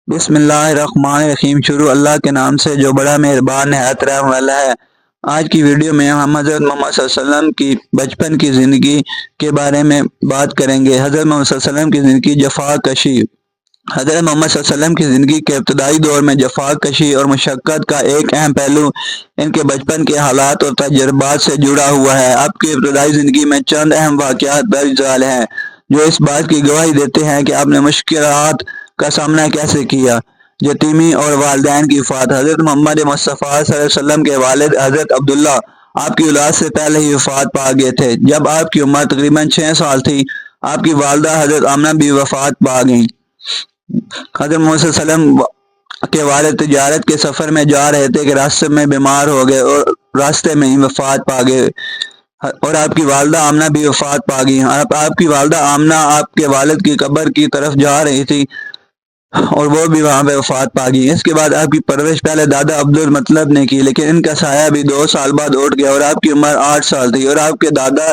بسم اللہ الرحمن الرحیم۔ شروع اللہ کے نام سے جو بڑا مہربان نہایت رحم والا ہے۔ آج کی ویڈیو میں ہم حضرت محمد صلی اللہ علیہ وسلم کی بچپن کی زندگی کے بارے میں بات کریں گے۔ حضرت محمد صلی اللہ علیہ وسلم کی زندگی جفا کشی۔ حضرت محمد صلی اللہ علیہ وسلم کی زندگی کے ابتدائی دور میں جفا کشی اور مشقت کا ایک اہم پہلو ان کے بچپن کے حالات اور تجربات سے جڑا ہوا ہے۔ آپ کی ابتدائی زندگی میں چند اہم واقعات درج ذیل ہیں جو اس بات کی گواہی دیتے ہیں کہ آپ نے مشکلات کا سامنا کیسے کیا۔ یتیمی اور والدین کی وفات۔ حضرت محمد مصطفیٰ صلی اللہ علیہ وسلم کے والد حضرت عبداللہ آپ کی اولاد سے پہلے ہی وفات پا گئے تھے۔ جب آپ کی عمر تقریباً 6 سال تھی، آپ کی والدہ حضرت آمنہ بھی وفات پا گئیں۔ حضرت محمد صلی اللہ علیہ وسلم کے والد تجارت کے سفر میں جا رہے تھے کہ راستے میں بیمار ہو گئے اور راستے میں ہی وفات پا گئے، اور آپ کی والدہ آمنہ بھی وفات پا گئی۔ آپ کی والدہ آمنہ آپ کے والد کی قبر کی طرف جا رہی تھی اور وہ بھی وہاں پہ وفات پا گئی۔ اس کے بعد آپ کی پرورش پہلے دادا عبدالمطلب نے کی، لیکن ان کا سایہ بھی 2 سال بعد اٹھ گیا اور آپ کی عمر 8 سال تھی، اور آپ کے دادا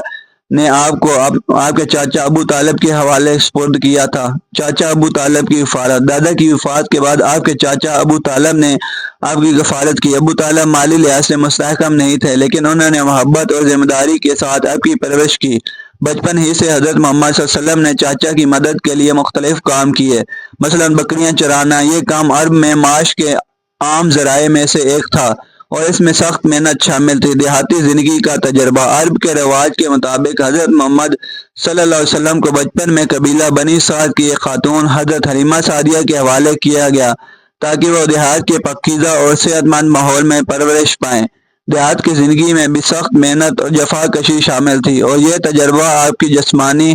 نے آپ کو آپ کے چاچا ابو طالب کے حوالے سپرد کیا تھا۔ چاچا ابو طالب کی کفالت۔ دادا کی وفات کے بعد آپ کے چاچا ابو طالب نے آپ کی کفالت کی۔ ابو طالب مالی لحاظ سے مستحکم نہیں تھے، لیکن انہوں نے محبت اور ذمہ داری کے ساتھ آپ کی پرورش کی۔ بچپن ہی سے حضرت محمد صلی اللہ علیہ وسلم نے چاچا کی مدد کے لیے مختلف کام کیے، مثلا بکریاں چرانا۔ یہ کام عرب میں معاش کے عام ذرائع میں سے ایک تھا اور اس میں سخت محنت شامل تھی۔ دیہاتی زندگی کا تجربہ۔ عرب کے رواج کے مطابق حضرت محمد صلی اللہ علیہ وسلم کو بچپن میں قبیلہ بنی سعد کی ایک خاتون حضرت حلیمہ سعدیہ کے حوالے کیا گیا تاکہ وہ دیہات کے پاکیزہ اور صحت مند ماحول میں پرورش پائیں۔ دیہات کی زندگی میں بھی سخت محنت اور جفا کشی شامل تھی، اور یہ تجربہ آپ کی جسمانی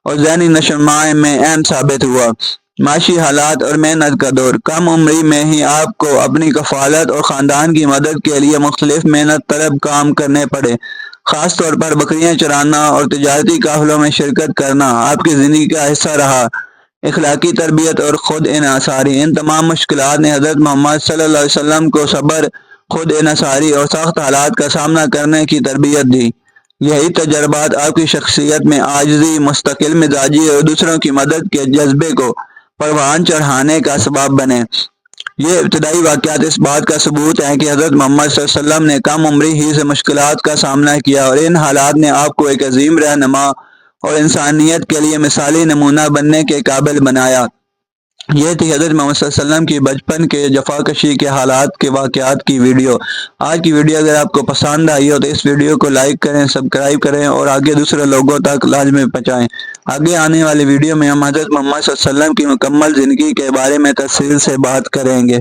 اور ذہنی نشوونما میں اہم ثابت ہوا۔ معاشی حالات اور محنت کا دور۔ کم عمری میں ہی آپ کو اپنی کفالت اور خاندان کی مدد کے لیے مختلف محنت طلب کام کرنے پڑے، خاص طور پر بکریاں چرانا اور تجارتی قافلوں میں شرکت کرنا آپ کی زندگی کا حصہ رہا۔ اخلاقی تربیت اور خود انحصاری۔ ان تمام مشکلات نے حضرت محمد صلی اللہ علیہ وسلم کو صبر، خود انحصاری اور سخت حالات کا سامنا کرنے کی تربیت دی۔ یہی تجربات آپ کی شخصیت میں عاجزی، مستقل مزاجی اور دوسروں کی مدد کے جذبے کو پروان چڑھانے کا سبب بنے۔ یہ ابتدائی واقعات اس بات کا ثبوت ہیں کہ حضرت محمد صلی اللہ علیہ وسلم نے کم عمری ہی سے مشکلات کا سامنا کیا، اور ان حالات نے آپ کو ایک عظیم رہنما اور انسانیت کے لیے مثالی نمونہ بننے کے قابل بنایا۔ یہ تھی حضرت محمد صلی اللہ علیہ وسلم کی بچپن کے جفا کشی کے حالات کے واقعات کی ویڈیو۔ آج کی ویڈیو اگر آپ کو پسند آئی ہو تو اس ویڈیو کو لائک کریں، سبسکرائب کریں اور آگے دوسرے لوگوں تک لازمی پہنچائیں۔ آگے آنے والی ویڈیو میں ہم حضرت محمد صلی اللہ علیہ وسلم کی مکمل زندگی کے بارے میں تفصیل سے بات کریں گے۔